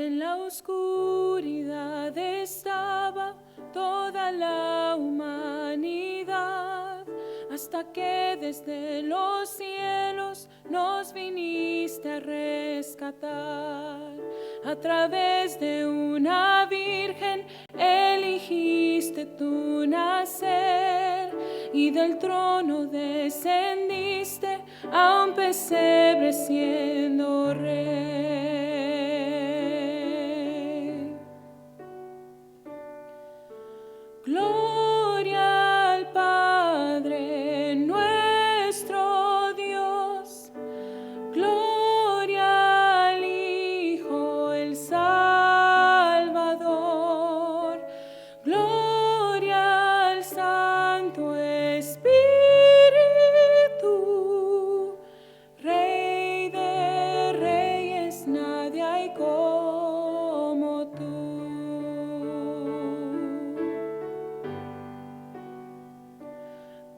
En la oscuridad estaba toda la humanidad, hasta que desde los cielos nos viniste a rescatar. A través de una virgen eligiste tu nacer, y del trono descendiste a un pesebre siendo rey. Gloria al Padre nuestro Dios, gloria al Hijo el Salvador, gloria al Santo Espíritu, Rey de reyes, nadie hay como tú.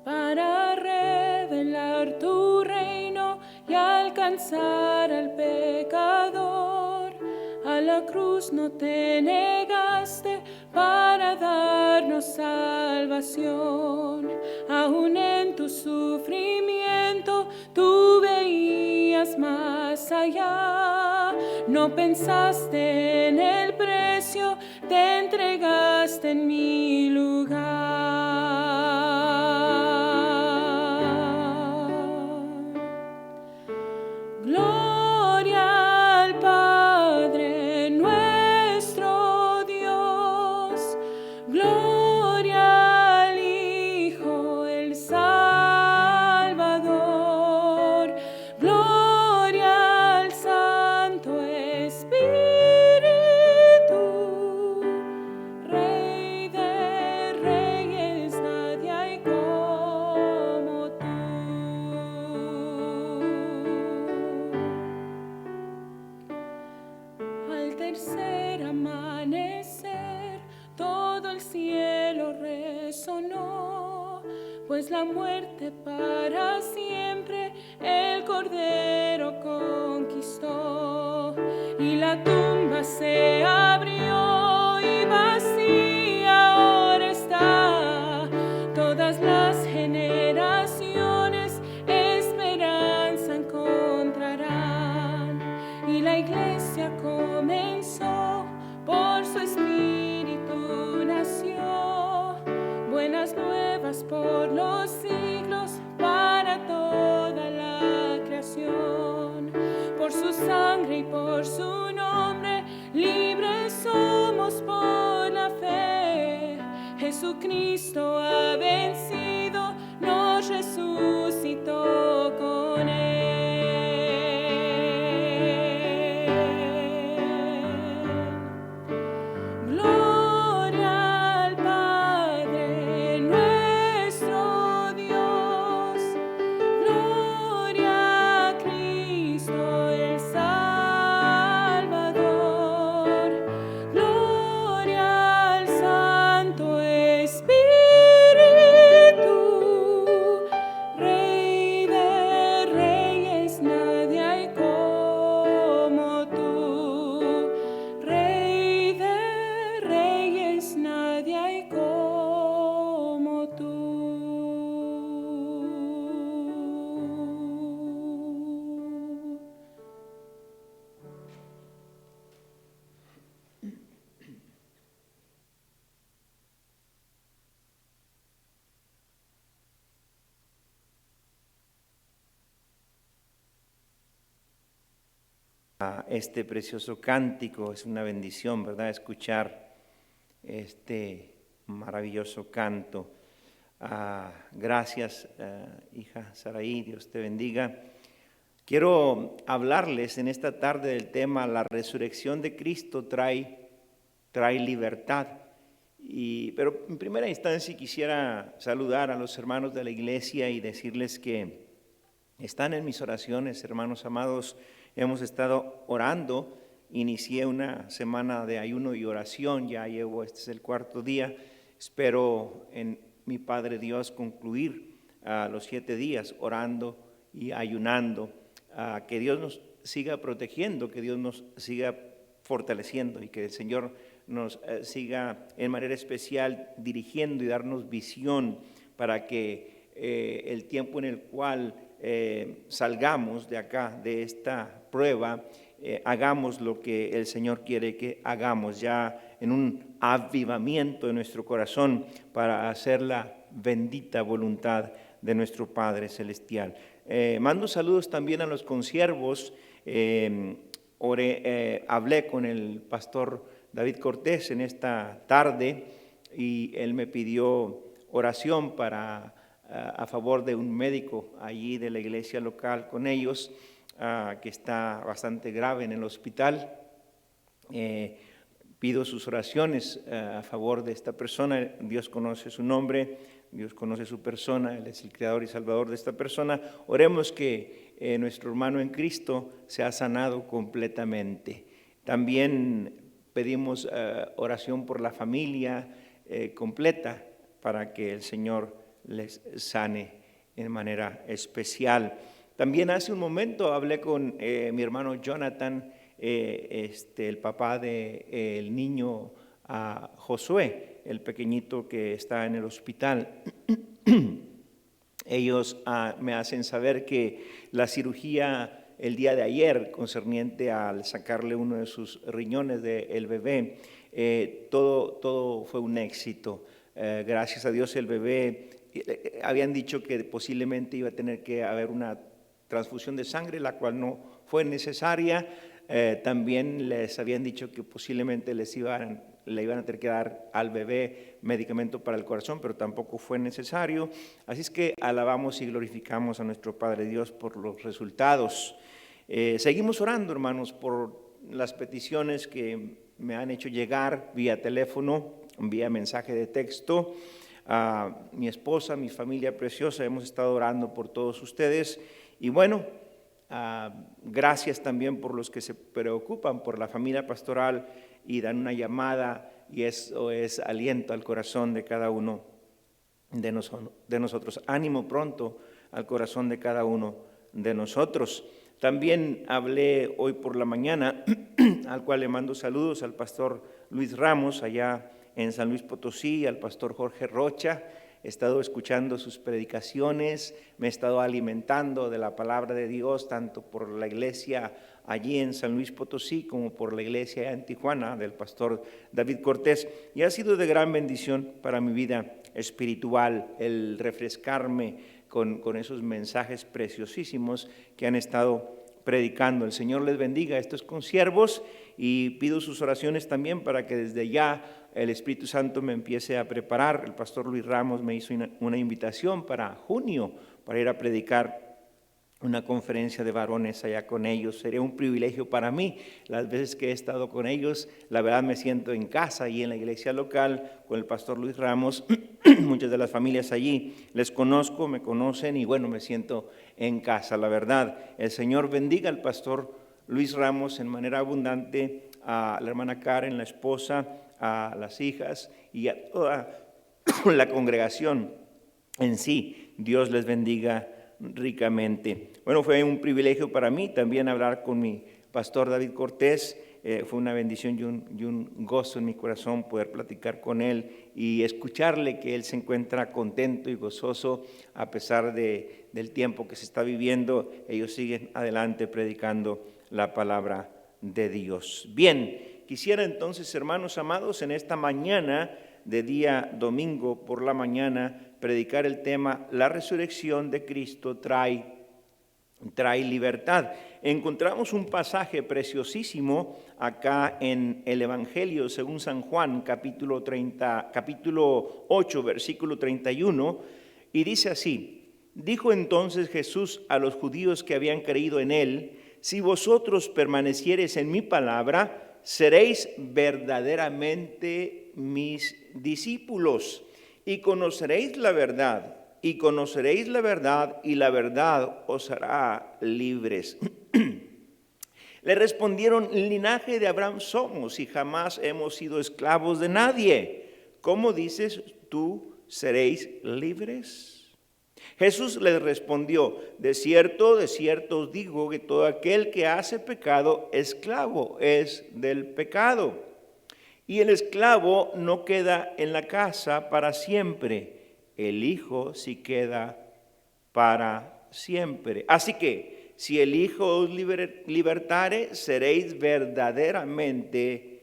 Para revelar tu reino y alcanzar al pecador, a la cruz no te negaste para darnos salvación. Aún en tu sufrimiento tú veías más allá. No pensaste en el precio, te entregaste en mi lugar. Gloria al Padre nuestro Dios, gloria al Hijo el Salvador, gloria al Santo Espíritu, Rey de reyes, nadie hay como tú. Al tercer amanecer, todo el cielo resonó, pues la muerte para siempre el Cordero conquistó. Y la tumba se abrió y vacía ahora está. Todas las generaciones esperanza encontrarán. Y la iglesia comenzó, por su espíritu nació. Buenas nuevas por los siglos para toda la creación. Por su sangre y por su nombre, libres somos por la fe. Jesucristo ha vencido, nos resucitó con él. Gloria al Padre nuestro Dios, gloria a Cristo el Salvador, gloria al Santo Espíritu, Rey de reyes, nadie hay como tú. Rey de reyes, nadie hay como tú. Este precioso cántico, es una bendición, ¿verdad?, escuchar este maravilloso canto. Gracias, hija Saraí, Dios te bendiga. Quiero hablarles en esta tarde del tema: la resurrección de Cristo trae libertad. Pero en primera instancia quisiera saludar a los hermanos de la iglesia y decirles que están en mis oraciones, hermanos amados. Hemos estado orando, inicié una semana de ayuno y oración, ya llevo, este es el cuarto día. Espero en mi Padre Dios concluir los 7 días orando y ayunando. Que Dios nos siga protegiendo, que Dios nos siga fortaleciendo y que el Señor nos siga en manera especial dirigiendo y darnos visión para que el tiempo en el cual salgamos de acá, de esta prueba, hagamos lo que el Señor quiere que hagamos, ya en un avivamiento de nuestro corazón para hacer la bendita voluntad de nuestro Padre Celestial. Mando saludos también a los consiervos. Hablé con el pastor David Cortés en esta tarde y él me pidió oración a favor de un médico allí de la iglesia local con ellos, que está bastante grave en el hospital. Pido sus oraciones a favor de esta persona. Dios conoce su nombre, Dios conoce su persona, Él es el creador y salvador de esta persona. Oremos que nuestro hermano en Cristo sea sanado completamente. También pedimos oración por la familia completa para que el Señor les sane en manera especial. También hace un momento hablé con mi hermano Jonathan, el papá del niño Josué, el pequeñito que está en el hospital. Ellos me hacen saber que la cirugía el día de ayer concerniente al sacarle uno de sus riñones del bebé, todo fue un éxito. Gracias a Dios el bebé, habían dicho que posiblemente iba a tener que haber una transfusión de sangre, la cual no fue necesaria. También les habían dicho que posiblemente le iban a tener que dar al bebé medicamento para el corazón, pero tampoco fue necesario. Así es que alabamos y glorificamos a nuestro Padre Dios por los resultados. Seguimos orando, hermanos, por las peticiones que me han hecho llegar vía teléfono, vía mensaje de texto. Mi esposa, mi familia preciosa, hemos estado orando por todos ustedes. Y bueno, gracias también por los que se preocupan por la familia pastoral y dan una llamada, y eso es aliento al corazón de cada uno de nosotros. Ánimo pronto al corazón de cada uno de nosotros. También hablé hoy por la mañana, al cual le mando saludos al pastor Luis Ramos allá en San Luis Potosí, al pastor Jorge Rocha. He estado escuchando sus predicaciones, me he estado alimentando de la palabra de Dios, tanto por la iglesia allí en San Luis Potosí como por la iglesia en Tijuana del pastor David Cortés. Y ha sido de gran bendición para mi vida espiritual el refrescarme con esos mensajes preciosísimos que han estado predicando. El Señor les bendiga a estos consiervos y pido sus oraciones también para que desde ya el Espíritu Santo me empiece a preparar. El pastor Luis Ramos me hizo una invitación para junio para ir a predicar una conferencia de varones allá con ellos. Sería un privilegio para mí. Las veces que he estado con ellos, la verdad me siento en casa y en la iglesia local con el pastor Luis Ramos. Muchas de las familias allí les conozco, me conocen y bueno, me siento en casa. La verdad, el Señor bendiga al pastor Luis Ramos en manera abundante, a la hermana Karen, la esposa, a las hijas y a toda la congregación en sí. Dios les bendiga ricamente. Bueno, fue un privilegio para mí también hablar con mi pastor David Cortés. Fue una bendición y un gozo en mi corazón poder platicar con él y escucharle que él se encuentra contento y gozoso a pesar del tiempo que se está viviendo. Ellos siguen adelante predicando la palabra de Dios. Bien, quisiera entonces, hermanos amados, en esta mañana de día domingo por la mañana, predicar el tema: la resurrección de Cristo trae libertad. Encontramos un pasaje preciosísimo acá en el Evangelio según San Juan, capítulo 8, versículo 31, y dice así: dijo entonces Jesús a los judíos que habían creído en él: si vosotros permaneciereis en mi palabra, seréis verdaderamente mis discípulos, y conoceréis la verdad, y la verdad os hará libres. Le respondieron: linaje de Abraham somos, y jamás hemos sido esclavos de nadie. ¿Cómo dices tú, seréis libres? Jesús les respondió: de cierto os digo que todo aquel que hace pecado, esclavo es del pecado. Y el esclavo no queda en la casa para siempre, el Hijo sí queda para siempre. Así que, si el Hijo os libertare, seréis verdaderamente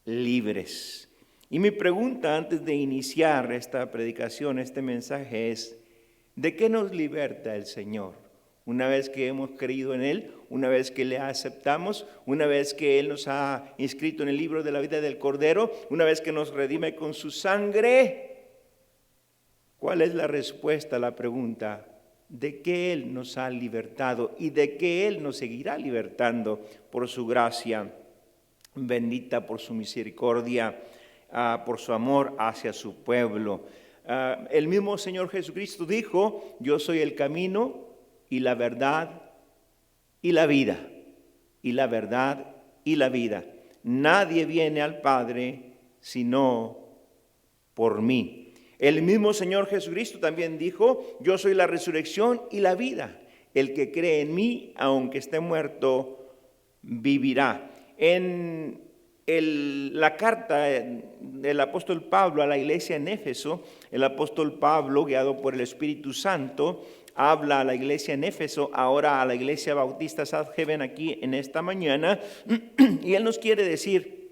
libres. Y mi pregunta antes de iniciar esta predicación, este mensaje es: ¿de qué nos liberta el Señor? Una vez que hemos creído en Él, una vez que le aceptamos, una vez que Él nos ha inscrito en el libro de la vida del Cordero, una vez que nos redime con su sangre, ¿cuál es la respuesta a la pregunta? ¿De qué Él nos ha libertado y de qué Él nos seguirá libertando por su gracia bendita, por su misericordia, por su amor hacia su pueblo? El mismo Señor Jesucristo dijo: yo soy el camino y la verdad y la vida, y la verdad y la vida. Nadie viene al Padre sino por mí. El mismo Señor Jesucristo también dijo: yo soy la resurrección y la vida. El que cree en mí, aunque esté muerto, vivirá. En la carta del apóstol Pablo a la iglesia en Éfeso, el apóstol Pablo, guiado por el Espíritu Santo, habla a la iglesia en Éfeso, ahora a la iglesia bautista South Haven aquí en esta mañana, y él nos quiere decir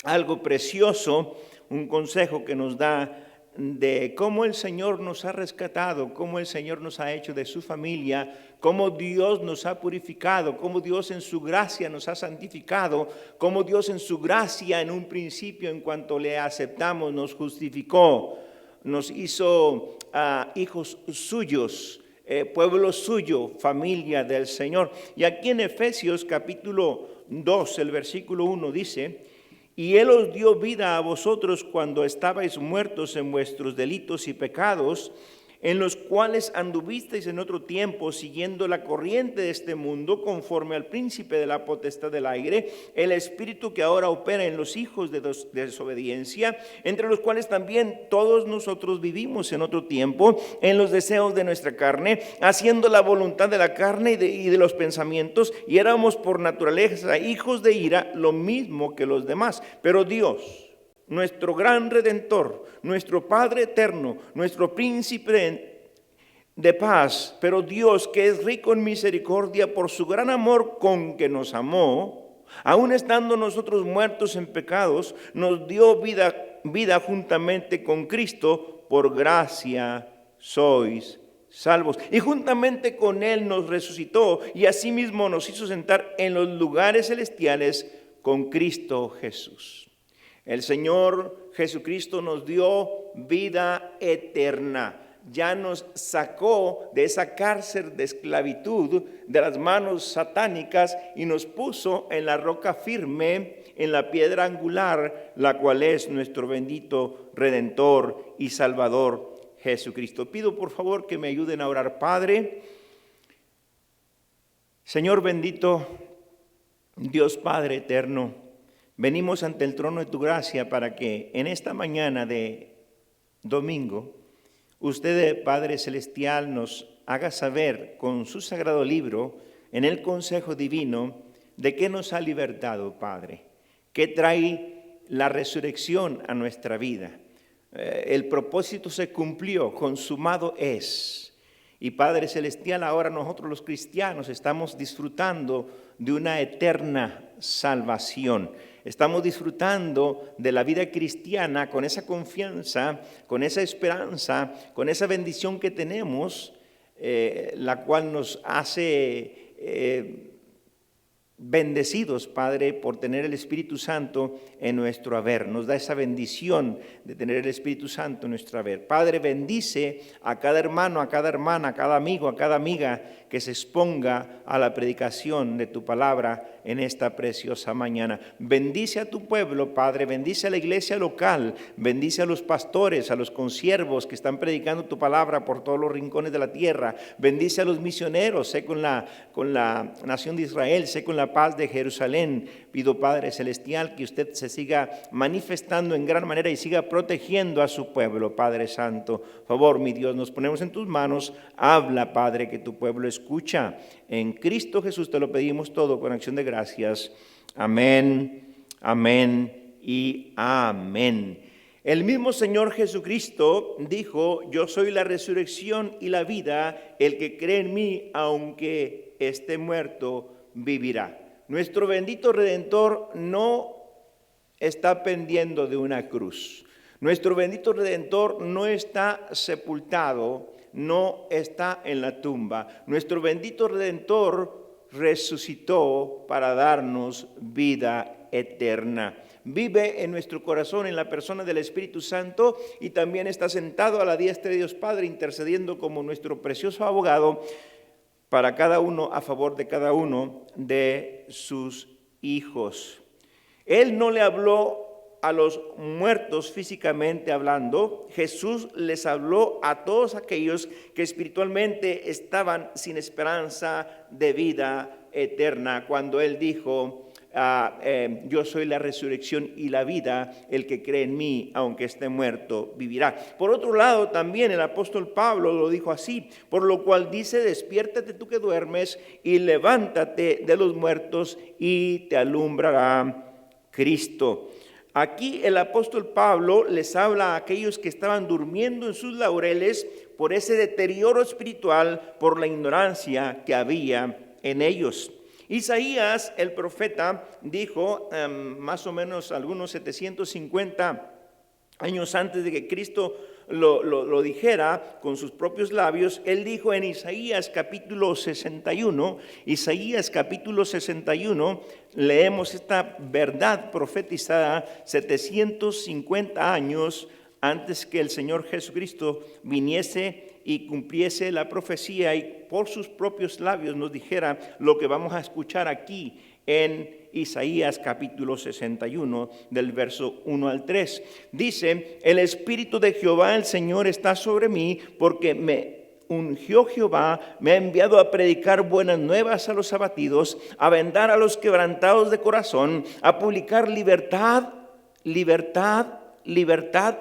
algo precioso, un consejo que nos da de cómo el Señor nos ha rescatado, cómo el Señor nos ha hecho de su familia, cómo Dios nos ha purificado, cómo Dios en su gracia nos ha santificado, cómo Dios en su gracia en un principio, en cuanto le aceptamos, nos justificó, nos hizo hijos suyos, pueblo suyo, familia del Señor. Y aquí en Efesios capítulo 2, el versículo 1 dice: y Él os dio vida a vosotros cuando estabais muertos en vuestros delitos y pecados, en los cuales anduvisteis en otro tiempo, siguiendo la corriente de este mundo, conforme al príncipe de la potestad del aire, el espíritu que ahora opera en los hijos de desobediencia, entre los cuales también todos nosotros vivimos en otro tiempo, en los deseos de nuestra carne, haciendo la voluntad de la carne y de los pensamientos, y éramos por naturaleza hijos de ira, lo mismo que los demás. Pero Dios, nuestro gran Redentor, nuestro Padre eterno, nuestro Príncipe de paz, pero Dios, que es rico en misericordia por su gran amor con que nos amó, aun estando nosotros muertos en pecados, nos dio vida juntamente con Cristo. Por gracia sois salvos. Y juntamente con Él nos resucitó y asimismo nos hizo sentar en los lugares celestiales con Cristo Jesús. El Señor Jesucristo nos dio vida eterna. Ya nos sacó de esa cárcel de esclavitud, de las manos satánicas, y nos puso en la roca firme, en la piedra angular, la cual es nuestro bendito Redentor y Salvador Jesucristo. Pido por favor que me ayuden a orar. Padre, Señor bendito, Dios Padre eterno, venimos ante el trono de tu gracia para que en esta mañana de domingo, usted, Padre Celestial, nos haga saber con su sagrado libro, en el consejo divino, de qué nos ha libertado, Padre, qué trae la resurrección a nuestra vida. El propósito se cumplió, consumado es. Y Padre Celestial, ahora nosotros los cristianos estamos disfrutando de una eterna salvación. Estamos disfrutando de la vida cristiana con esa confianza, con esa esperanza, con esa bendición que tenemos, la cual nos hace bendecidos, Padre, por tener el Espíritu Santo en nuestro haber. Nos da esa bendición de tener el Espíritu Santo en nuestro haber. Padre, bendice a cada hermano, a cada hermana, a cada amigo, a cada amiga que se exponga a la predicación de tu palabra en esta preciosa mañana. Bendice a tu pueblo, Padre, bendice a la iglesia local, bendice a los pastores, a los consiervos que están predicando tu palabra por todos los rincones de la tierra, bendice a los misioneros, sé con la nación de Israel, sé con la paz de Jerusalén. Pido, Padre Celestial, que usted se siga manifestando en gran manera y siga protegiendo a su pueblo, Padre Santo. Por favor, mi Dios, nos ponemos en tus manos. Habla, Padre, que tu pueblo escucha. En Cristo Jesús te lo pedimos todo con acción de gracias. Amén, amén y amén. El mismo Señor Jesucristo dijo: yo soy la resurrección y la vida, el que cree en mí, aunque esté muerto, vivirá. Nuestro bendito Redentor no está pendiendo de una cruz. Nuestro bendito Redentor no está sepultado, no está en la tumba. Nuestro bendito Redentor resucitó para darnos vida eterna. Vive en nuestro corazón en la persona del Espíritu Santo y también está sentado a la diestra de Dios Padre, intercediendo como nuestro precioso abogado para cada uno, a favor de cada uno de sus hijos. Él no le habló a los muertos físicamente hablando. Jesús les habló a todos aquellos que espiritualmente estaban sin esperanza de vida eterna, cuando Él dijo: yo soy la resurrección y la vida, el que cree en mí, aunque esté muerto, vivirá. Por otro lado, también el apóstol Pablo lo dijo así: por lo cual dice, despiértate tú que duermes y levántate de los muertos y te alumbrará Cristo. Aquí el apóstol Pablo les habla a aquellos que estaban durmiendo en sus laureles por ese deterioro espiritual, por la ignorancia que había en ellos. Isaías, el profeta, dijo, más o menos algunos 750 años antes de que Cristo lo dijera con sus propios labios, él dijo en Isaías capítulo 61, leemos esta verdad profetizada 750 años antes que el Señor Jesucristo viniese y cumpliese la profecía y por sus propios labios nos dijera lo que vamos a escuchar aquí en Isaías capítulo 61 del verso 1 al 3. Dice: el Espíritu de Jehová el Señor está sobre mí, porque me ungió Jehová, me ha enviado a predicar buenas nuevas a los abatidos, a vendar a los quebrantados de corazón, a publicar libertad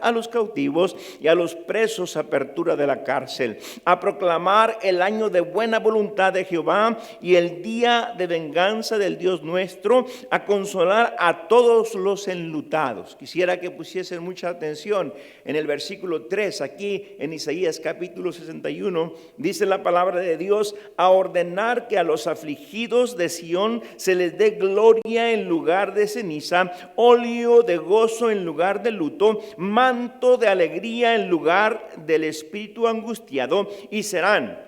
a los cautivos y a los presos apertura de la cárcel, a proclamar el año de buena voluntad de Jehová y el día de venganza del Dios nuestro, a consolar a todos los enlutados. Quisiera que pusiesen mucha atención en el versículo 3, aquí en Isaías capítulo 61, dice la palabra de Dios: a ordenar que a los afligidos de Sión se les dé gloria en lugar de ceniza, óleo de gozo en lugar de luto, manto de alegría en lugar del espíritu angustiado, y serán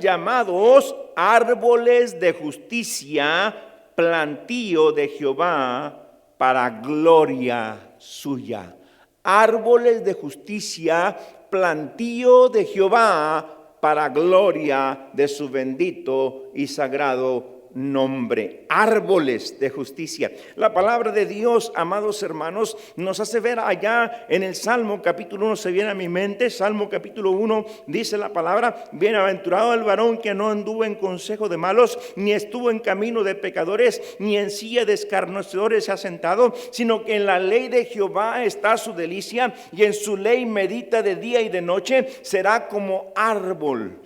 llamados árboles de justicia, plantío de Jehová para gloria suya. Árboles de justicia, plantío de Jehová para gloria de su bendito y sagrado nombre. Árboles de justicia. La palabra de Dios, amados hermanos, nos hace ver allá en el Salmo capítulo 1, se viene a mi mente, Salmo capítulo 1, dice la palabra: bienaventurado el varón que no anduvo en consejo de malos, ni estuvo en camino de pecadores, ni en silla de escarnecedores se ha sentado, sino que en la ley de Jehová está su delicia, y en su ley medita de día y de noche. Será como árbol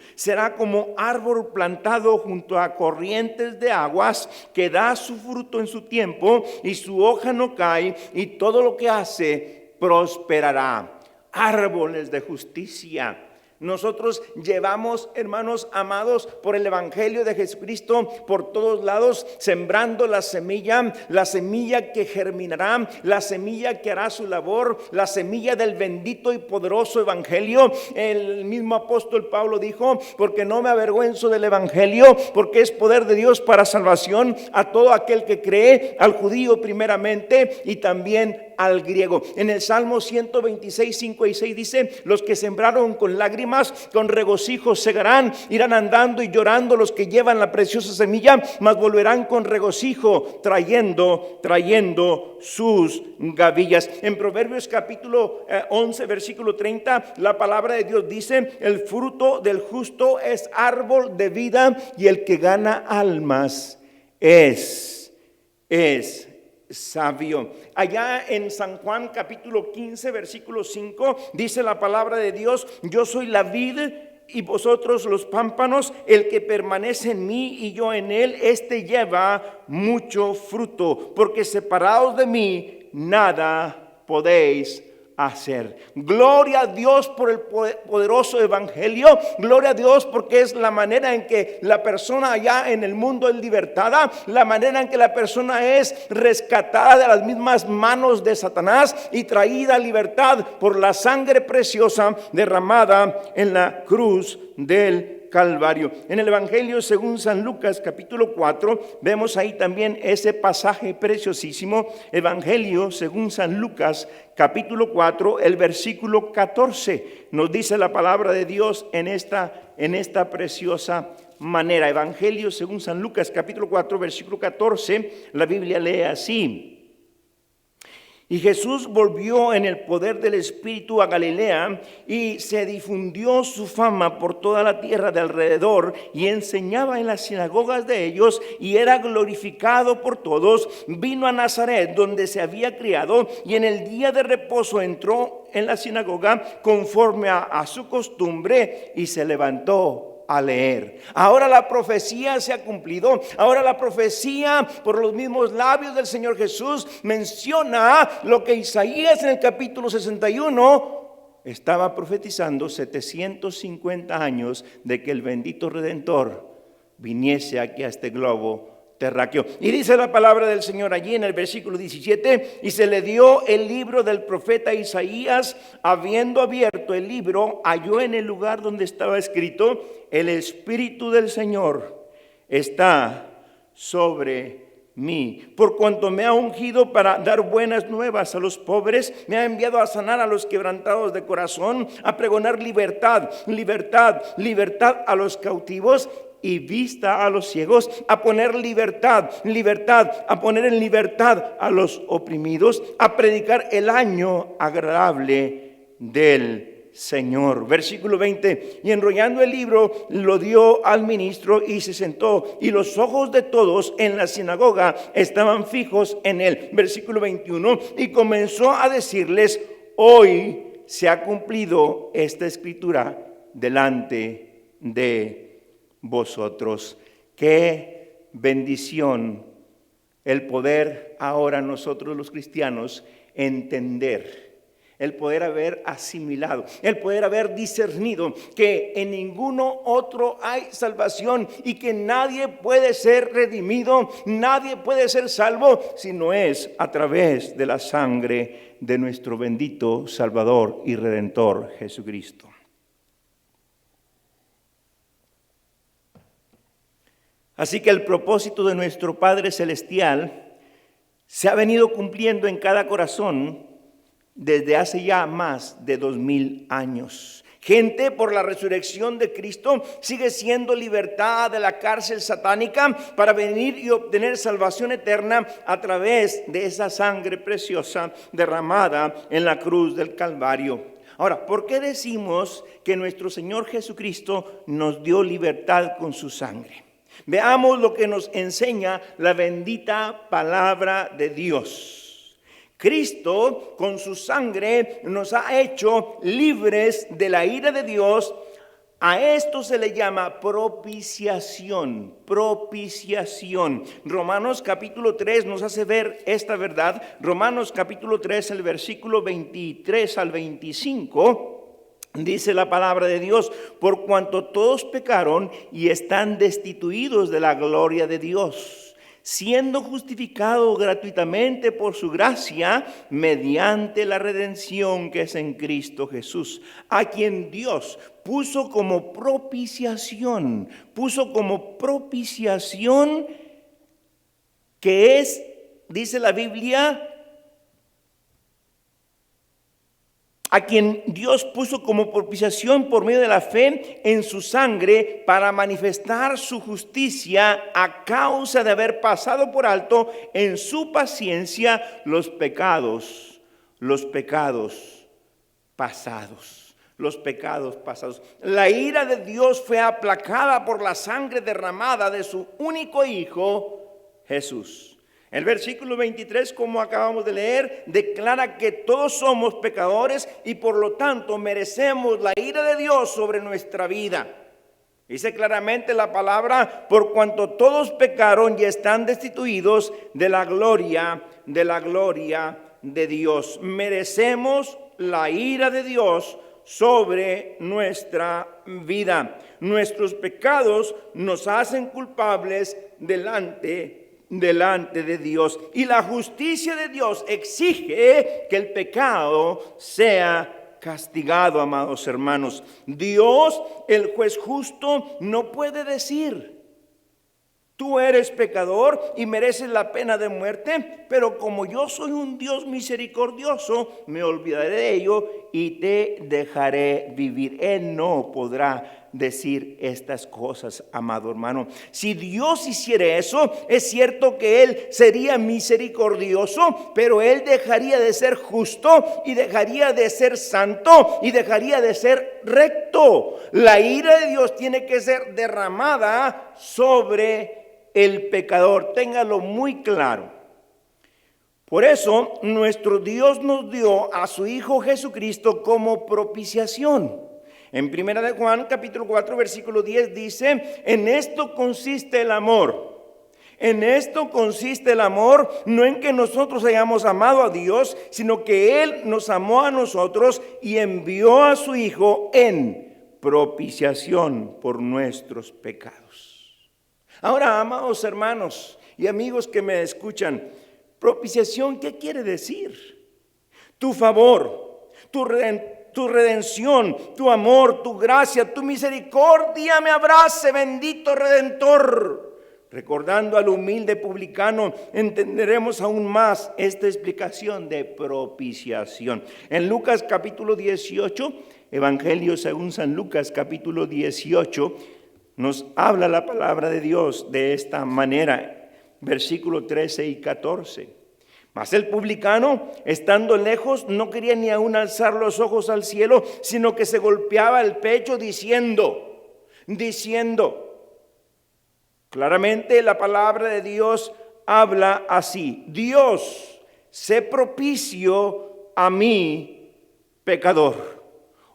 plantado junto a corrientes de aguas, que da su fruto en su tiempo, y su hoja no cae, y todo lo que hace prosperará. Árboles de justicia. Nosotros llevamos, hermanos amados, por el Evangelio de Jesucristo por todos lados, sembrando la semilla que germinará, la semilla que hará su labor, la semilla del bendito y poderoso Evangelio. El mismo apóstol Pablo dijo: porque no me avergüenzo del Evangelio, porque es poder de Dios para salvación a todo aquel que cree, al judío primeramente y también al griego. En el Salmo 126, 5 y 6 dice: los que sembraron con lágrimas, con regocijo segarán, irán andando y llorando los que llevan la preciosa semilla, mas volverán con regocijo, trayendo sus gavillas. En Proverbios capítulo 11, versículo 30, la palabra de Dios dice: el fruto del justo es árbol de vida, y el que gana almas es sabio. Allá en San Juan capítulo 15, versículo 5, dice la palabra de Dios: yo soy la vid y vosotros los pámpanos, el que permanece en mí y yo en él, este lleva mucho fruto, porque separados de mí nada podéis hacer. Gloria a Dios por el poderoso evangelio. Gloria a Dios porque es la manera en que la persona allá en el mundo es libertada, la manera en que la persona es rescatada de las mismas manos de Satanás y traída a libertad por la sangre preciosa derramada en la cruz del Calvario. En el Evangelio según San Lucas capítulo 4 vemos ahí también ese pasaje preciosísimo. Evangelio según San Lucas capítulo 4, el versículo 14, nos dice la palabra de Dios en esta preciosa manera. Evangelio según San Lucas capítulo 4, versículo 14, la Biblia lee así: y Jesús volvió en el poder del Espíritu a Galilea, y se difundió su fama por toda la tierra de alrededor, y enseñaba en las sinagogas de ellos, y era glorificado por todos. Vino a Nazaret, donde se había criado, y en el día de reposo entró en la sinagoga conforme a su costumbre, y se levantó a leer. Ahora la profecía se ha cumplido. Ahora la profecía por los mismos labios del Señor Jesús menciona lo que Isaías en el capítulo 61 estaba profetizando 750 años de que el bendito Redentor viniese aquí a este globo terráqueo. Y dice la palabra del Señor allí en el versículo 17: y se le dio el libro del profeta Isaías. Habiendo abierto el libro, halló en el lugar donde estaba escrito: el Espíritu del Señor está sobre mí, por cuanto me ha ungido para dar buenas nuevas a los pobres, me ha enviado a sanar a los quebrantados de corazón, a pregonar libertad a los cautivos y vista a los ciegos, a poner libertad, a poner en libertad a los oprimidos, a predicar el año agradable del Señor. Versículo 20: y enrollando el libro lo dio al ministro y se sentó, y los ojos de todos en la sinagoga estaban fijos en él. Versículo 21: y comenzó a decirles: hoy se ha cumplido esta escritura delante de vosotros. Qué bendición el poder ahora nosotros los cristianos entender, el poder haber asimilado, el poder haber discernido que en ninguno otro hay salvación y que nadie puede ser redimido, nadie puede ser salvo si no es a través de la sangre de nuestro bendito Salvador y Redentor Jesucristo. Así que el propósito de nuestro Padre Celestial se ha venido cumpliendo en cada corazón desde hace ya más de 2000 años. Gente, por la resurrección de Cristo, sigue siendo libertada de la cárcel satánica para venir y obtener salvación eterna a través de esa sangre preciosa derramada en la cruz del Calvario. Ahora, ¿por qué decimos que nuestro Señor Jesucristo nos dio libertad con su sangre? Veamos lo que nos enseña la bendita palabra de Dios. Cristo con su sangre nos ha hecho libres de la ira de Dios. A esto se le llama propiciación. Romanos capítulo 3 nos hace ver esta verdad. Romanos capítulo 3, el versículo 23 al 25. Dice la palabra de Dios: por cuanto todos pecaron y están destituidos de la gloria de Dios, siendo justificados gratuitamente por su gracia mediante la redención que es en Cristo Jesús, a quien Dios puso como propiciación, que es, dice la Biblia, a quien Dios puso como propiciación por medio de la fe en su sangre para manifestar su justicia a causa de haber pasado por alto en su paciencia los pecados pasados. Los pecados pasados. La ira de Dios fue aplacada por la sangre derramada de su único Hijo, Jesús. El versículo 23, como acabamos de leer, declara que todos somos pecadores y por lo tanto merecemos la ira de Dios sobre nuestra vida. Dice claramente la palabra: por cuanto todos pecaron y están destituidos de la gloria de Dios. Merecemos la ira de Dios sobre nuestra vida. Nuestros pecados nos hacen culpables delante de Dios. Y la justicia de Dios exige que el pecado sea castigado, amados hermanos. Dios, el juez justo, no puede decir: tú eres pecador y mereces la pena de muerte, pero como yo soy un Dios misericordioso, me olvidaré de ello y te dejaré vivir. Él no podrá decir estas cosas, amado hermano. Si Dios hiciera eso, es cierto que Él sería misericordioso, pero Él dejaría de ser justo y dejaría de ser santo y dejaría de ser recto. La ira de Dios tiene que ser derramada sobre el pecador. Téngalo muy claro. Por eso nuestro Dios nos dio a su Hijo Jesucristo como propiciación. En 1 de Juan capítulo 4 versículo 10 dice: en esto consiste el amor. En esto consiste el amor, no en que nosotros hayamos amado a Dios, sino que Él nos amó a nosotros y envió a su Hijo en propiciación por nuestros pecados. Ahora, amados hermanos y amigos que me escuchan, propiciación, ¿qué quiere decir? Tu favor, tu redención, tu amor, tu gracia, tu misericordia me abrace, bendito Redentor. Recordando al humilde publicano, entenderemos aún más esta explicación de propiciación. En Lucas capítulo 18, Evangelio según San Lucas capítulo 18, nos habla la palabra de Dios de esta manera, versículo 13 y 14. Mas el publicano, estando lejos, no quería ni aún alzar los ojos al cielo, sino que se golpeaba el pecho diciendo, claramente la palabra de Dios habla así: Dios, sé propicio a mí, pecador.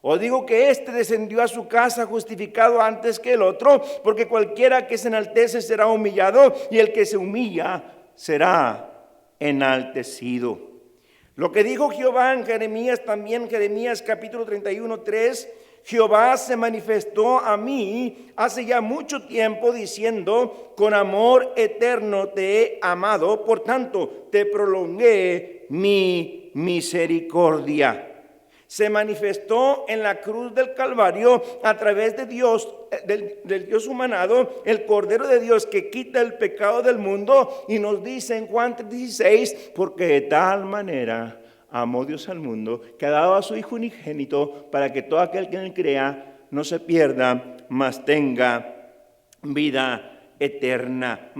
O digo que éste descendió a su casa justificado antes que el otro, porque cualquiera que se enaltece será humillado, y el que se humilla será enaltecido. Lo que dijo Jehová en Jeremías, también Jeremías capítulo 31, 3: Jehová se manifestó a mí hace ya mucho tiempo diciendo: con amor eterno te he amado, por tanto te prolongué mi misericordia. Se manifestó en la cruz del Calvario a través de Dios, del Dios humanado, el Cordero de Dios que quita el pecado del mundo, y nos dice en Juan 3:16: porque de tal manera amó Dios al mundo, que ha dado a su Hijo unigénito, para que todo aquel que en él crea no se pierda, mas tenga vida eterna,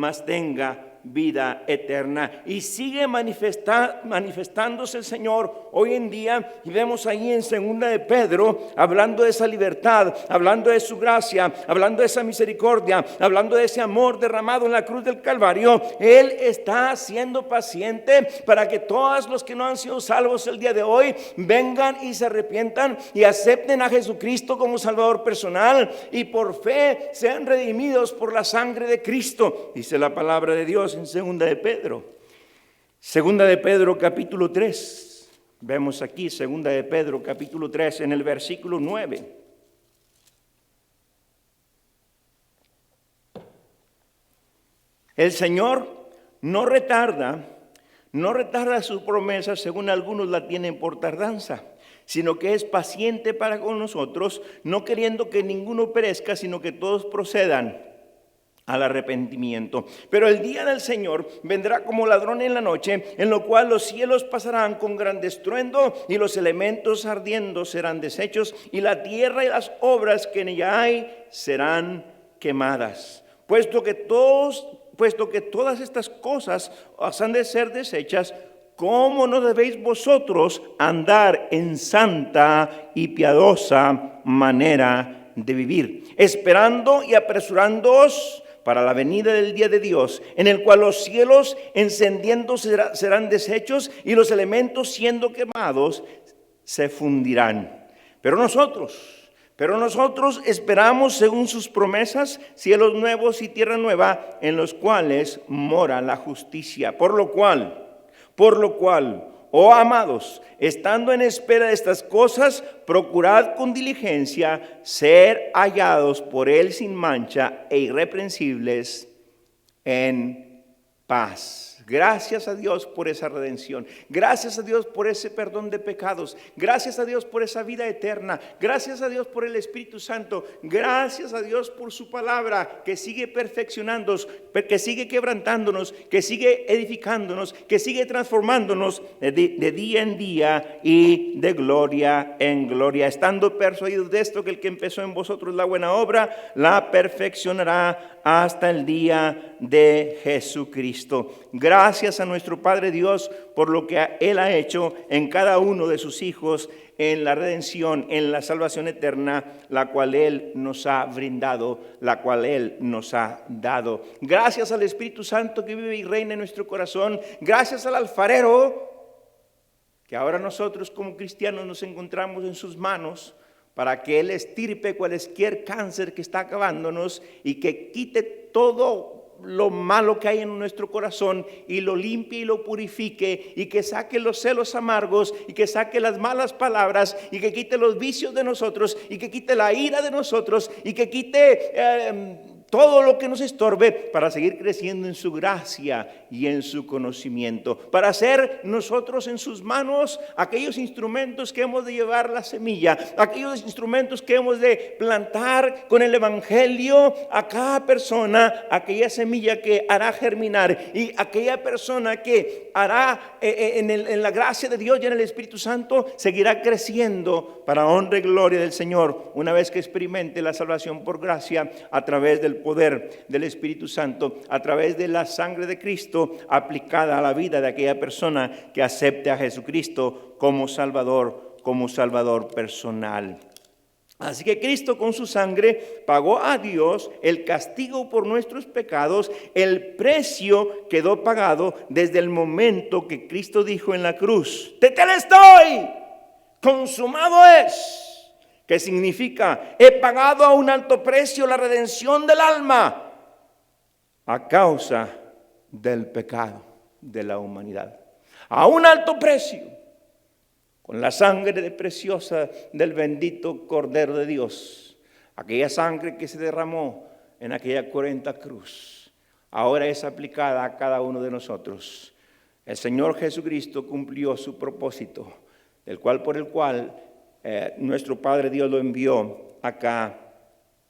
vida eterna. Y sigue manifestándose el Señor hoy en día, y vemos ahí en 2 de Pedro hablando de esa libertad, hablando de su gracia, hablando de esa misericordia, hablando de ese amor derramado en la cruz del Calvario. Él está siendo paciente para que todos los que no han sido salvos el día de hoy vengan y se arrepientan y acepten a Jesucristo como Salvador personal, y por fe sean redimidos por la sangre de Cristo. Dice la palabra de Dios en Segunda de Pedro capítulo 3. Vemos aquí Segunda de Pedro capítulo 3 en el versículo 9. El Señor no retarda su promesa, según algunos la tienen por tardanza, sino que es paciente para con nosotros, no queriendo que ninguno perezca, sino que todos procedan al arrepentimiento. Pero el día del Señor vendrá como ladrón en la noche, en lo cual los cielos pasarán con gran estruendo y los elementos ardiendo serán deshechos y la tierra y las obras que en ella hay serán quemadas. Puesto que todas estas cosas os han de ser deshechas, ¿cómo no debéis vosotros andar en santa y piadosa manera de vivir, esperando y apresurándoos para la venida del día de Dios, en el cual los cielos encendiendo serán deshechos y los elementos siendo quemados se fundirán? Pero nosotros esperamos según sus promesas cielos nuevos y tierra nueva, en los cuales mora la justicia. Por lo cual, oh amados, estando en espera de estas cosas, procurad con diligencia ser hallados por Él sin mancha e irreprensibles en paz. Gracias a Dios por esa redención. Gracias a Dios por ese perdón de pecados. Gracias a Dios por esa vida eterna. Gracias a Dios por el Espíritu Santo. Gracias a Dios por su palabra que sigue perfeccionándonos, que sigue quebrantándonos, que sigue edificándonos, que sigue transformándonos de día en día y de gloria en gloria. Estando persuadidos de esto, que el que empezó en vosotros la buena obra, la perfeccionará hasta el día de Jesucristo. Gracias a nuestro Padre Dios por lo que Él ha hecho en cada uno de sus hijos, en la redención, en la salvación eterna, la cual Él nos ha brindado, la cual Él nos ha dado. Gracias al Espíritu Santo que vive y reina en nuestro corazón. Gracias al alfarero, que ahora nosotros como cristianos nos encontramos en sus manos, para que Él estirpe cualquier cáncer que está acabándonos y que quite todo lo malo que hay en nuestro corazón y lo limpie y lo purifique, y que saque los celos amargos y que saque las malas palabras y que quite los vicios de nosotros y que quite la ira de nosotros y que quite todo lo que nos estorbe para seguir creciendo en su gracia y en su conocimiento, para ser nosotros en sus manos aquellos instrumentos que hemos de llevar la semilla, aquellos instrumentos que hemos de plantar con el evangelio a cada persona, aquella semilla que hará germinar y aquella persona que hará en la gracia de Dios y en el Espíritu Santo seguirá creciendo para honra y gloria del Señor, una vez que experimente la salvación por gracia a través del poder del Espíritu Santo, a través de la sangre de Cristo aplicada a la vida de aquella persona que acepte a Jesucristo como Salvador personal. Así que Cristo con su sangre pagó a Dios el castigo por nuestros pecados. El precio quedó pagado desde el momento que Cristo dijo en la cruz: "Tetelestai, consumado es", que significa he pagado a un alto precio la redención del alma a causa del pecado de la humanidad. A un alto precio, con la sangre preciosa del bendito Cordero de Dios, aquella sangre que se derramó en aquella cruenta cruz, ahora es aplicada a cada uno de nosotros. El Señor Jesucristo cumplió su propósito, por el cual nuestro Padre Dios lo envió acá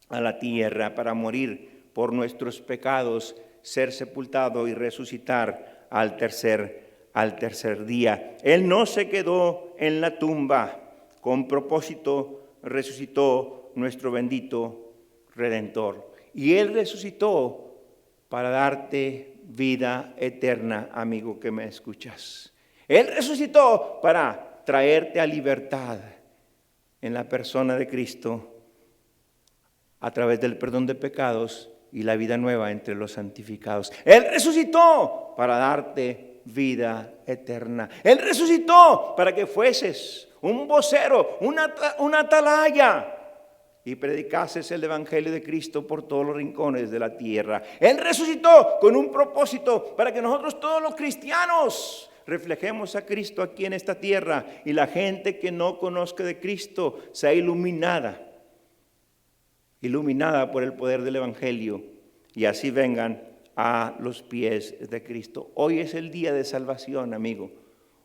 a la tierra para morir por nuestros pecados, ser sepultado y resucitar al tercer día. Él no se quedó en la tumba, con propósito resucitó nuestro bendito Redentor. Y Él resucitó para darte vida eterna, amigo que me escuchas. Él resucitó para traerte a libertad en la persona de Cristo, a través del perdón de pecados y la vida nueva entre los santificados. Él resucitó para darte vida eterna. Él resucitó para que fueses un vocero, una atalaya, y predicases el evangelio de Cristo por todos los rincones de la tierra. Él resucitó con un propósito para que nosotros, todos los cristianos, reflejemos a Cristo aquí en esta tierra, y la gente que no conozca de Cristo sea iluminada por el poder del evangelio, y así vengan a los pies de Cristo. Hoy es el día de salvación, amigo.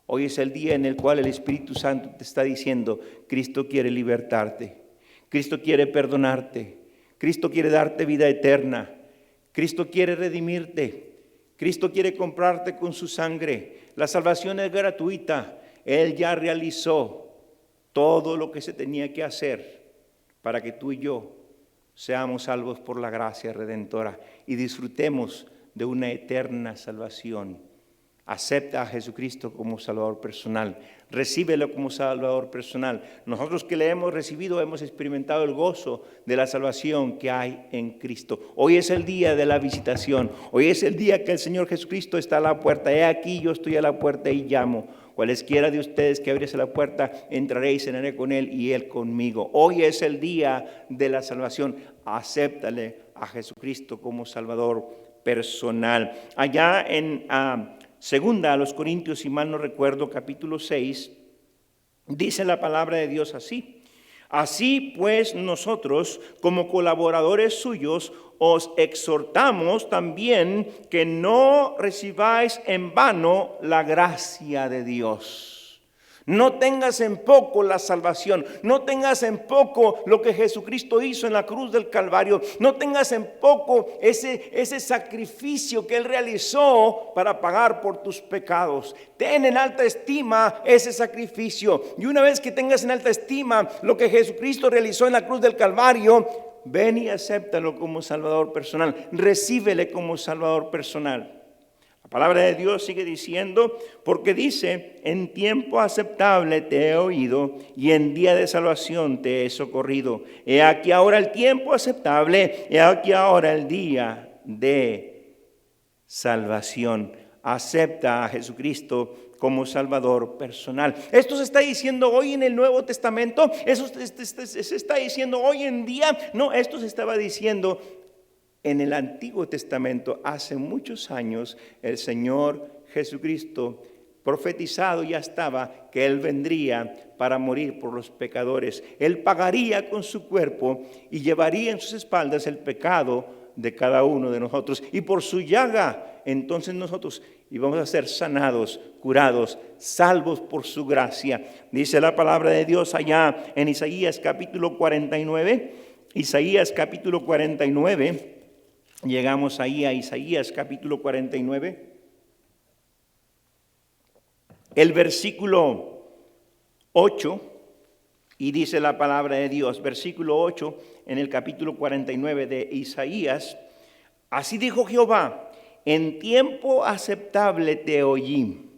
Hoy es el día en el cual el Espíritu Santo te está diciendo: Cristo quiere libertarte, Cristo quiere perdonarte, Cristo quiere darte vida eterna, Cristo quiere redimirte. Cristo quiere comprarte con su sangre. La salvación es gratuita. Él ya realizó todo lo que se tenía que hacer para que tú y yo seamos salvos por la gracia redentora y disfrutemos de una eterna salvación. Acepta a Jesucristo como Salvador personal. Recíbelo como Salvador personal. Nosotros que le hemos recibido hemos experimentado el gozo de la salvación que hay en Cristo. Hoy es el día de la visitación. Hoy es el día que el Señor Jesucristo está a la puerta. He aquí, yo estoy a la puerta y llamo. Cualesquiera de ustedes que abriese la puerta, entraré y cenaré con Él y Él conmigo. Hoy es el día de la salvación. Acéptale a Jesucristo como Salvador personal. Allá en Segunda a los Corintios, si mal no recuerdo, capítulo 6, dice la palabra de Dios así. Así pues nosotros, como colaboradores suyos, os exhortamos también que no recibáis en vano la gracia de Dios. No tengas en poco la salvación, no tengas en poco lo que Jesucristo hizo en la cruz del Calvario, no tengas en poco ese sacrificio que Él realizó para pagar por tus pecados. Ten en alta estima ese sacrificio, y una vez que tengas en alta estima lo que Jesucristo realizó en la cruz del Calvario, ven y acéptalo como Salvador personal, recíbele como Salvador personal. La palabra de Dios sigue diciendo, porque dice, en tiempo aceptable te he oído y en día de salvación te he socorrido. He aquí ahora el tiempo aceptable, he aquí ahora el día de salvación. Acepta a Jesucristo como Salvador personal. Esto se está diciendo hoy en el Nuevo Testamento, eso se está diciendo hoy en día. No, esto se estaba diciendo en el Antiguo Testamento. Hace muchos años el Señor Jesucristo profetizado ya estaba que Él vendría para morir por los pecadores. Él pagaría con su cuerpo y llevaría en sus espaldas el pecado de cada uno de nosotros. Y por su llaga, entonces nosotros íbamos a ser sanados, curados, salvos por su gracia. Dice la palabra de Dios allá en Isaías capítulo 49. Isaías capítulo 49. Llegamos ahí a Isaías capítulo 49. El versículo 8, y dice la palabra de Dios, versículo 8 en el capítulo 49 de Isaías. Así dijo Jehová, en tiempo aceptable te oí,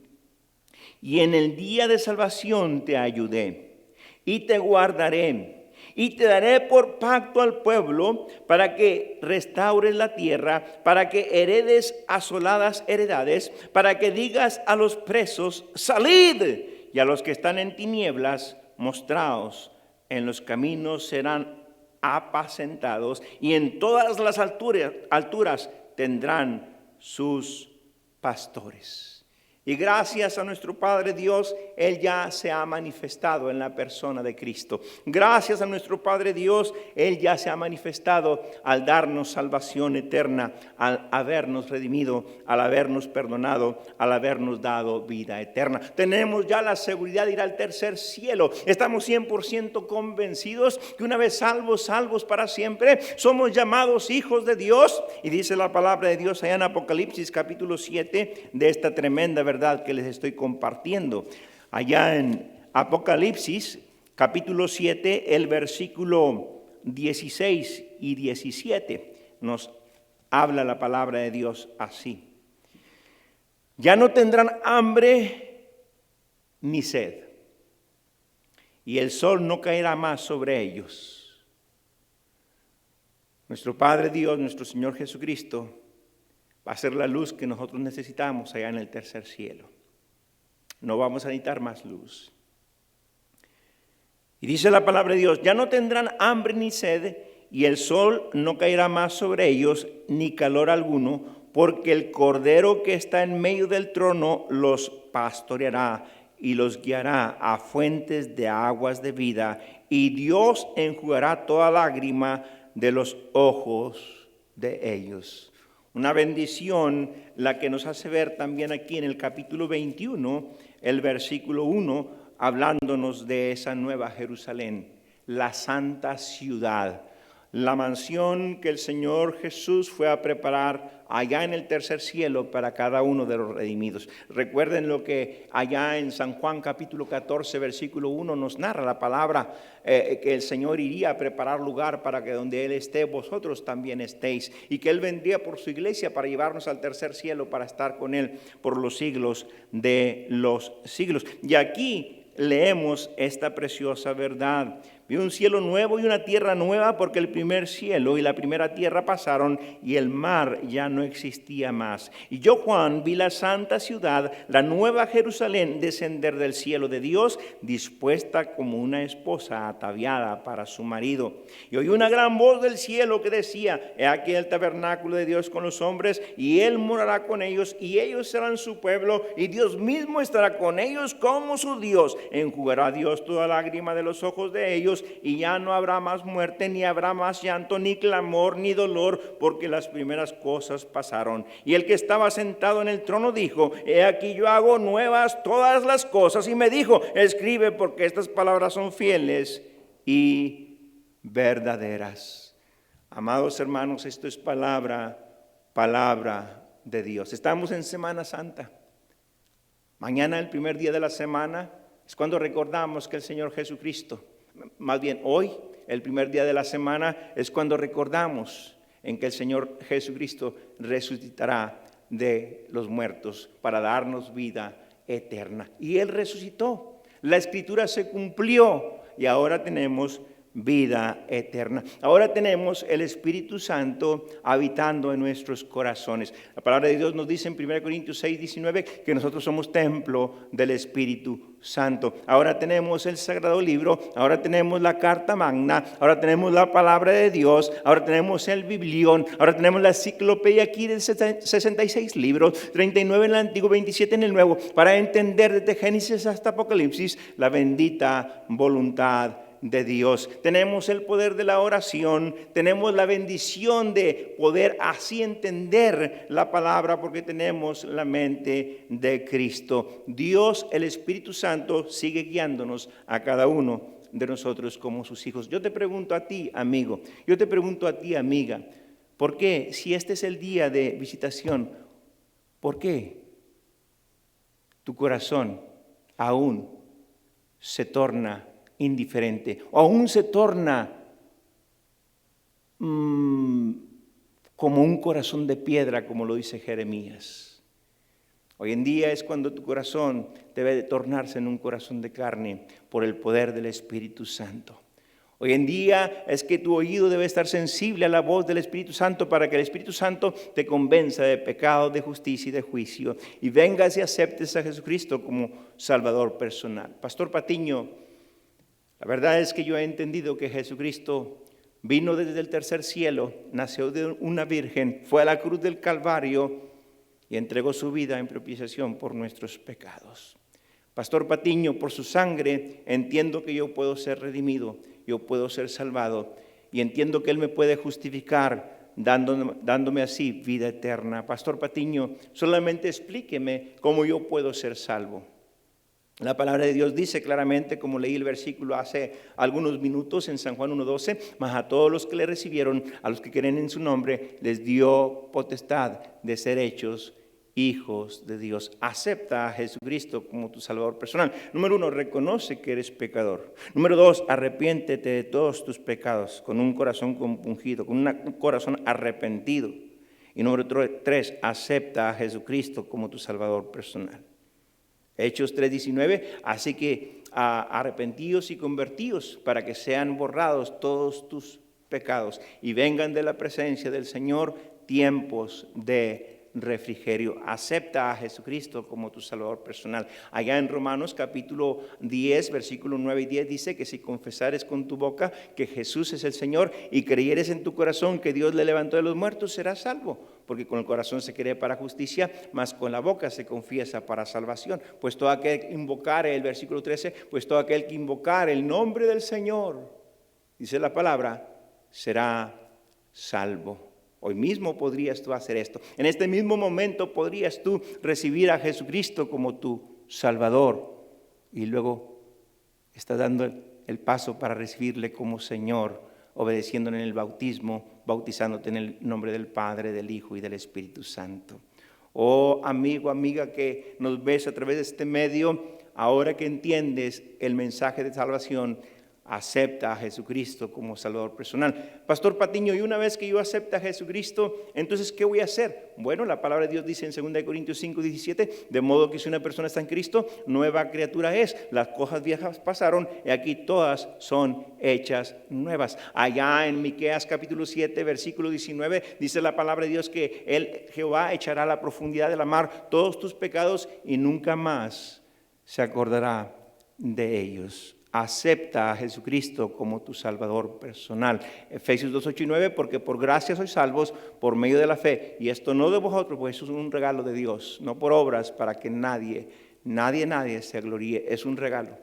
y en el día de salvación te ayudé, y te guardaré. Y te daré por pacto al pueblo para que restaures la tierra, para que heredes asoladas heredades, para que digas a los presos, salid, y a los que están en tinieblas, mostraos. En los caminos serán apacentados, y en todas las alturas tendrán sus pastores. Y gracias a nuestro Padre Dios, Él ya se ha manifestado en la persona de Cristo. Gracias a nuestro Padre Dios, Él ya se ha manifestado al darnos salvación eterna, al habernos redimido, al habernos perdonado, al habernos dado vida eterna. Tenemos ya la seguridad de ir al tercer cielo. Estamos 100% convencidos que una vez salvos para siempre, somos llamados hijos de Dios. Y dice la palabra de Dios allá en Apocalipsis capítulo 7 de esta tremenda verdad que les estoy compartiendo. Allá en Apocalipsis capítulo 7, el versículo 16 y 17 nos habla la palabra de Dios así. Ya no tendrán hambre ni sed, y el sol no caerá más sobre ellos. Nuestro Padre Dios, nuestro Señor Jesucristo, va a ser la luz que nosotros necesitamos allá en el tercer cielo. No vamos a necesitar más luz. Y dice la palabra de Dios, ya no tendrán hambre ni sed, y el sol no caerá más sobre ellos, ni calor alguno, porque el Cordero que está en medio del trono los pastoreará y los guiará a fuentes de aguas de vida, y Dios enjugará toda lágrima de los ojos de ellos. Una bendición la que nos hace ver también aquí en el capítulo 21, el versículo 1, hablándonos de esa nueva Jerusalén, la santa ciudad, la mansión que el Señor Jesús fue a preparar allá en el tercer cielo para cada uno de los redimidos. Recuerden lo que allá en San Juan capítulo 14 versículo 1 nos narra la palabra, que el Señor iría a preparar lugar para que donde Él esté, vosotros también estéis, y que Él vendría por su iglesia para llevarnos al tercer cielo para estar con Él por los siglos de los siglos. Y aquí leemos esta preciosa verdad. Vi un cielo nuevo y una tierra nueva, porque el primer cielo y la primera tierra pasaron y el mar ya no existía más. Y yo, Juan, vi la santa ciudad, la nueva Jerusalén, descender del cielo de Dios, dispuesta como una esposa ataviada para su marido. Y oí una gran voz del cielo que decía: he aquí el tabernáculo de Dios con los hombres, y Él morará con ellos, y ellos serán su pueblo, y Dios mismo estará con ellos como su Dios. Enjugará a Dios toda lágrima de los ojos de ellos, y ya no habrá más muerte, ni habrá más llanto, ni clamor, ni dolor, porque las primeras cosas pasaron. Y el que estaba sentado en el trono dijo: he aquí yo hago nuevas todas las cosas. Y me dijo: escribe, porque estas palabras son fieles y verdaderas. Amados hermanos, esto es palabra de Dios. Estamos en Semana Santa. Mañana, el primer día de la semana, es cuando recordamos que el Señor Jesucristo, más bien hoy, el primer día de la semana, es cuando recordamos en que el Señor Jesucristo resucitará de los muertos para darnos vida eterna. Y Él resucitó. La Escritura se cumplió y ahora tenemos vida eterna. Ahora tenemos el Espíritu Santo habitando en nuestros corazones. La palabra de Dios nos dice en 1 Corintios 6:19 que nosotros somos templo del Espíritu Santo. Ahora tenemos el Sagrado Libro, ahora tenemos la Carta Magna, ahora tenemos la Palabra de Dios, ahora tenemos el Biblión, ahora tenemos la enciclopedia aquí de 66 libros, 39 en el Antiguo, 27 en el Nuevo, para entender desde Génesis hasta Apocalipsis la bendita voluntad de Dios. Tenemos el poder de la oración, tenemos la bendición de poder así entender la palabra, porque tenemos la mente de Cristo. Dios, el Espíritu Santo, sigue guiándonos a cada uno de nosotros como sus hijos. Yo te pregunto a ti, amigo, yo te pregunto a ti, amiga, ¿por qué, si este es el día de visitación, por qué tu corazón aún se torna indiferente, o aún se torna como un corazón de piedra, como lo dice Jeremías? Hoy en día es cuando tu corazón debe de tornarse en un corazón de carne por el poder del Espíritu Santo. Hoy en día es que tu oído debe estar sensible a la voz del Espíritu Santo, para que el Espíritu Santo te convenza de pecado, de justicia y de juicio, y vengas y aceptes a Jesucristo como Salvador personal. Pastor Patiño, la verdad es que yo he entendido que Jesucristo vino desde el tercer cielo, nació de una virgen, fue a la cruz del Calvario y entregó su vida en propiciación por nuestros pecados. Pastor Patiño, por su sangre entiendo que yo puedo ser redimido, yo puedo ser salvado, y entiendo que Él me puede justificar dándome así vida eterna. Pastor Patiño, solamente explíqueme cómo yo puedo ser salvo. La palabra de Dios dice claramente, como leí el versículo hace algunos minutos en San Juan 1:12, mas a todos los que le recibieron, a los que creen en su nombre, les dio potestad de ser hechos hijos de Dios. Acepta a Jesucristo como tu Salvador personal. Número 1, reconoce que eres pecador. Número 2, arrepiéntete de todos tus pecados con un corazón compungido, con un corazón arrepentido. Y número 3, acepta a Jesucristo como tu Salvador personal. Hechos 3:19, así que arrepentíos y convertíos para que sean borrados todos tus pecados y vengan de la presencia del Señor tiempos de refrigerio. Acepta a Jesucristo como tu Salvador personal. Allá en Romanos capítulo 10, versículos 9 y 10 dice que si confesares con tu boca que Jesús es el Señor y creyeres en tu corazón que Dios le levantó de los muertos, serás salvo. Porque con el corazón se cree para justicia, mas con la boca se confiesa para salvación. Pues todo aquel que invocare, el versículo 13, pues todo aquel que invocare el nombre del Señor, dice la palabra, será salvo. Hoy mismo podrías tú hacer esto. En este mismo momento podrías tú recibir a Jesucristo como tu Salvador. Y luego estás dando el paso para recibirle como Señor, obedeciéndole en el bautismo, bautizándote en el nombre del Padre, del Hijo y del Espíritu Santo. Oh amigo, amiga que nos ves a través de este medio, ahora que entiendes el mensaje de salvación, acepta a Jesucristo como Salvador personal. Pastor Patiño, y una vez que yo acepte a Jesucristo, entonces, ¿qué voy a hacer? Bueno, la palabra de Dios dice en 2 Corintios 5:17, de modo que si una persona está en Cristo, nueva criatura es. Las cosas viejas pasaron y aquí todas son hechas nuevas. Allá en Miqueas capítulo 7, versículo 19, dice la palabra de Dios que Jehová echará a la profundidad de la mar todos tus pecados y nunca más se acordará de ellos. Acepta a Jesucristo como tu Salvador personal. Efesios 2, 8 y 9, porque por gracia sois salvos por medio de la fe. Y esto no de vosotros, pues es un regalo de Dios, no por obras para que nadie se gloríe. Es un regalo.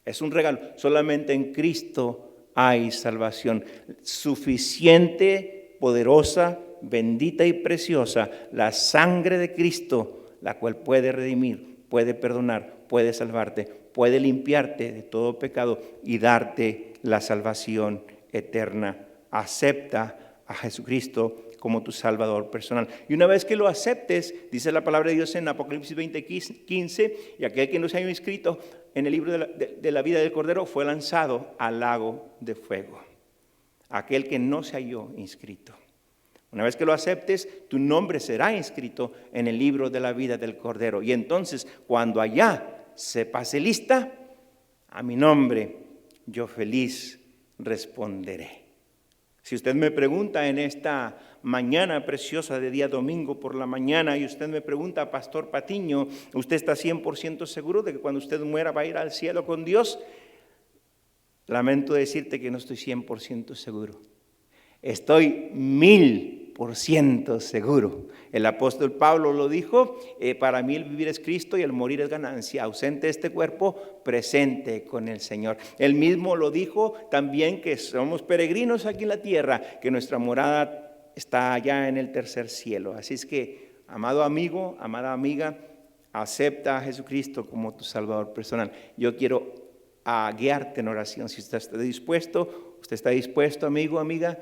Es un regalo. Solamente en Cristo hay salvación. Suficiente, poderosa, bendita y preciosa, la sangre de Cristo, la cual puede redimir, puede perdonar, puede salvarte, puede limpiarte de todo pecado y darte la salvación eterna. Acepta a Jesucristo como tu Salvador personal. Y una vez que lo aceptes, dice la palabra de Dios en Apocalipsis 20:15, y aquel que no se haya inscrito en el libro de la vida del Cordero fue lanzado al lago de fuego. Aquel que no se halló inscrito. Una vez que lo aceptes, tu nombre será inscrito en el libro de la vida del Cordero. Y entonces, cuando allá se pase lista, a mi nombre yo feliz responderé. Si usted me pregunta en esta mañana preciosa de día domingo por la mañana y usted me pregunta, Pastor Patiño, ¿usted está 100% seguro de que cuando usted muera va a ir al cielo con Dios? Lamento decirte que no estoy 100% seguro. Estoy 1000% seguro. El apóstol Pablo lo dijo, para mí el vivir es Cristo y el morir es ganancia. Ausente este cuerpo, presente con el Señor. Él mismo lo dijo también que somos peregrinos aquí en la tierra, que nuestra morada está allá en el tercer cielo. Así es que, amado amigo, amada amiga, acepta a Jesucristo como tu Salvador personal. Yo quiero guiarte en oración. Si usted está dispuesto, amigo, amiga,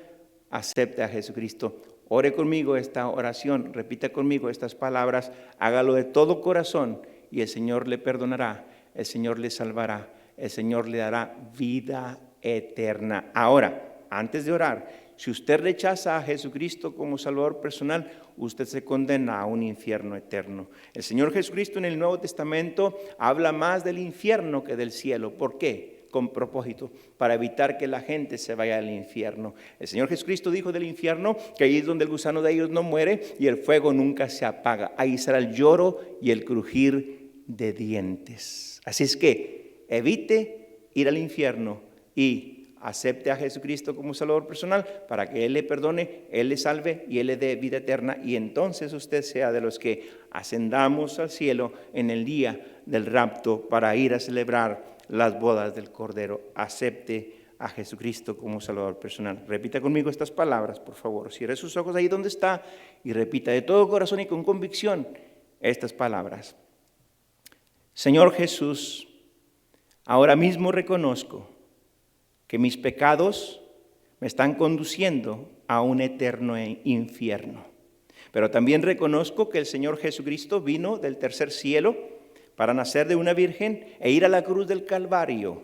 acepte a Jesucristo. Ore conmigo esta oración, repita conmigo estas palabras, hágalo de todo corazón y el Señor le perdonará, el Señor le salvará, el Señor le dará vida eterna. Ahora, antes de orar, si usted rechaza a Jesucristo como Salvador personal, usted se condena a un infierno eterno. El Señor Jesucristo en el Nuevo Testamento habla más del infierno que del cielo. ¿Por qué? Con propósito, para evitar que la gente se vaya al infierno. El Señor Jesucristo dijo del infierno que ahí es donde el gusano de ellos no muere y el fuego nunca se apaga. Ahí será el lloro y el crujir de dientes. Así es que evite ir al infierno y acepte a Jesucristo como Salvador personal para que Él le perdone, Él le salve y Él le dé vida eterna. Y entonces usted sea de los que ascendamos al cielo en el día del rapto para ir a celebrar las bodas del Cordero. Acepte a Jesucristo como Salvador personal. Repita conmigo estas palabras, por favor. Cierre sus ojos ahí donde está y repita de todo corazón y con convicción estas palabras. Señor Jesús, ahora mismo reconozco que mis pecados me están conduciendo a un eterno infierno. Pero también reconozco que el Señor Jesucristo vino del tercer cielo para nacer de una virgen e ir a la cruz del Calvario,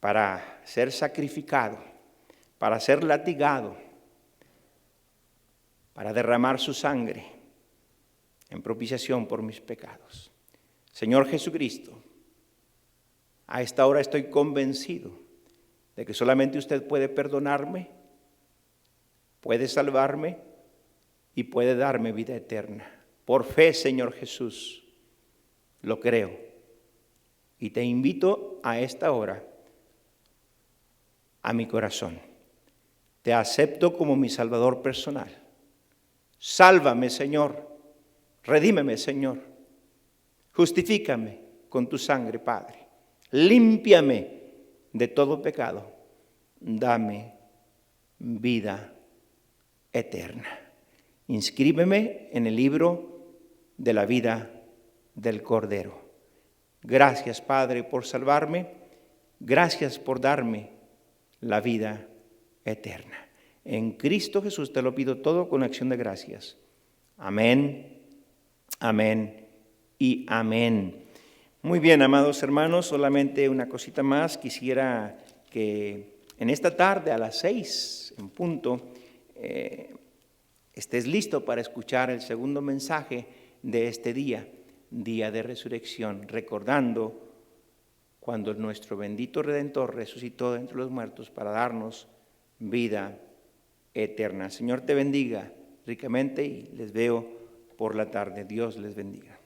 para ser sacrificado, para ser latigado, para derramar su sangre en propiciación por mis pecados. Señor Jesucristo, a esta hora estoy convencido de que solamente usted puede perdonarme, puede salvarme y puede darme vida eterna. Por fe, Señor Jesús, lo creo y te invito a esta hora a mi corazón. Te acepto como mi Salvador personal. Sálvame, Señor. Redímeme, Señor. Justifícame con tu sangre, Padre. Límpiame de todo pecado. Dame vida eterna. Inscríbeme en el libro de la vida del Cordero. Gracias, Padre, por salvarme. Gracias por darme la vida eterna. En Cristo Jesús te lo pido todo con acción de gracias. Amén, amén y amén. Muy bien, amados hermanos, solamente una cosita más. Quisiera que en esta tarde a las 6 en punto estés listo para escuchar el segundo mensaje de este día, día de resurrección, recordando cuando nuestro bendito Redentor resucitó de entre los muertos para darnos vida eterna. Señor te bendiga ricamente y les veo por la tarde. Dios les bendiga.